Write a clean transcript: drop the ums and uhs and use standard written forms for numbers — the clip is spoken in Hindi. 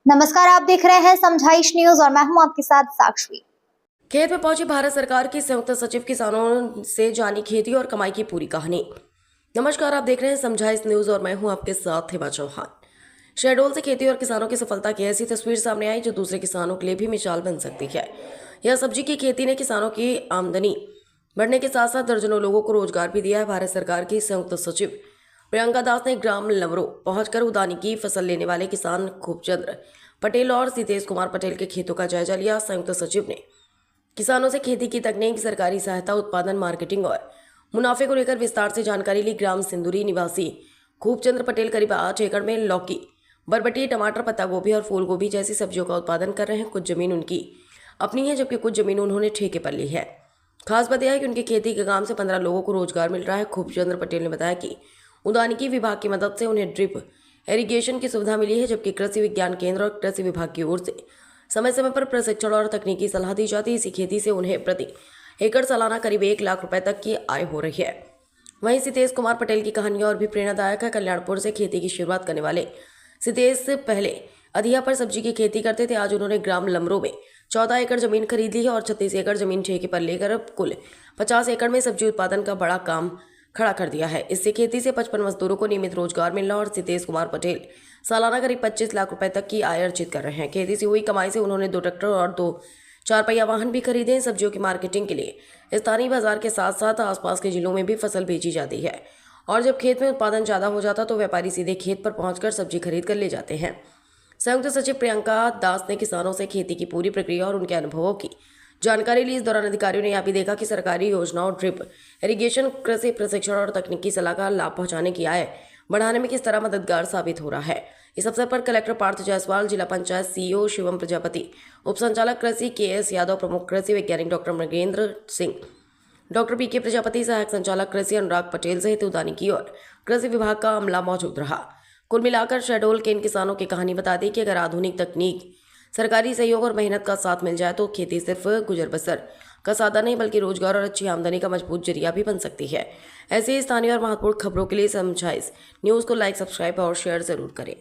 नमस्कार, आप देख रहे हैं समझाइश न्यूज और मैं हूं आपके साथ साक्षी। खेत में पहुंची भारत सरकार की संयुक्त सचिव, किसानों से जानी खेती और कमाई की पूरी कहानी। नमस्कार, आप देख रहे हैं समझाइश न्यूज और मैं हूं आपके साथ हिमा चौहान। शहडोल से खेती और किसानों की सफलता की ऐसी तस्वीर सामने आई जो दूसरे किसानों के लिए भी मिसाल बन सकती है। यह सब्जी की खेती ने किसानों की आमदनी बढ़ने के साथ साथ दर्जनों लोगों को रोजगार भी दिया है। भारत सरकार की संयुक्त सचिव प्रियंका दास ने ग्राम लमरो पहुंचकर उदानी की फसल लेने वाले किसान खूबचंद्र पटेल और सीतेश कुमार पटेल के खेतों का जायजा लिया। संयुक्त सचिव ने किसानों से खेती की तकनीक, सरकारी सहायता, उत्पादन, मार्केटिंग और मुनाफे को लेकर विस्तार से जानकारी ली। ग्राम सिंदूरी निवासी खूबचंद्र पटेल करीब 8 एकड़ में लौकी, बरबटी, टमाटर, पत्ता गोभी और फूल गोभी जैसी सब्जियों का उत्पादन कर रहे हैं। कुछ जमीन उनकी अपनी है जबकि कुछ जमीन उन्होंने ठेके पर ली है। खास बात यह है कि उनकी खेती के काम से 15 लोगों को रोजगार मिल रहा है। खूबचंद्र पटेल ने बताया कि उद्यानिकी विभाग की मदद से उन्हें ड्रिप इरिगेशन की सुविधा मिली है, जबकि कृषि विज्ञान केंद्र और कृषि विभाग की ओर से समय समय पर प्रशिक्षण और तकनीकी सलाह दी जाती है। इसी खेती से उन्हें प्रति एकड़ सालाना करीब 1 लाख रुपए तक की आय हो रही है। वहीं सीतेश कुमार पटेल की कहानी और भी प्रेरणादायक है। कल्याणपुर से खेती की शुरुआत करने वाले सीतेश पहले अधिया पर सब्जी की खेती करते थे। आज उन्होंने ग्राम लमरो में 14 एकड़ जमीन खरीद ली है और 36 एकड़ जमीन ठेके पर लेकर अब कुल 50 एकड़ में सब्जी उत्पादन का बड़ा काम खड़ा कर दिया है। इससे खेती से 55 मजदूरों को नियमित रोजगार मिल रहा और सीतेश कुमार पटेल सालाना करीब 25 लाख रुपए तक की आय अर्जित कर रहे हैं। खेती से हुई कमाई से उन्होंने 2 ट्रैक्टर और 2 4 पहिया वाहन भी खरीदे हैं। सब्जियों की मार्केटिंग के लिए स्थानीय बाजार के साथ साथ आसपास के जिलों में भी फसल बेची जाती है और जब खेत में उत्पादन ज़्यादा हो जाता तो व्यापारी सीधे खेत पर पहुंचकर सब्जी खरीद कर ले जाते हैं। संयुक्त सचिव प्रियंका दास ने किसानों से खेती की पूरी प्रक्रिया और उनके अनुभवों की जानकारी ली। इस दौरान अधिकारियों ने यह भी देखा कि सरकारी योजनाओं, ड्रिप इरिगेशन, कृषि प्रशिक्षण और तकनीकी सलाह का लाभ पहुंचाने की आय बढ़ाने में किस तरह मददगार साबित हो रहा है। इस अवसर पर कलेक्टर पार्थ जायसवाल, जिला पंचायत सीईओ शिवम प्रजापति, उप संचालक कृषि KS यादव, प्रमुख कृषि वैज्ञानिक doctor Mrigendra Singh, doctor PK Prajapati, सहायक संचालक कृषि अनुराग पटेल सहित उद्यानिकी और कृषि विभाग का अमला मौजूद रहा। कुल मिलाकर शहडोल के इन किसानों की कहानी बताती है कि अगर आधुनिक तकनीक, सरकारी सहयोग और मेहनत का साथ मिल जाए तो खेती सिर्फ गुजर बसर का साधन नहीं बल्कि रोजगार और अच्छी आमदनी का मजबूत जरिया भी बन सकती है। ऐसे ही स्थानीय और महत्वपूर्ण खबरों के लिए समझाइश न्यूज़ को लाइक, सब्सक्राइब और शेयर जरूर करें।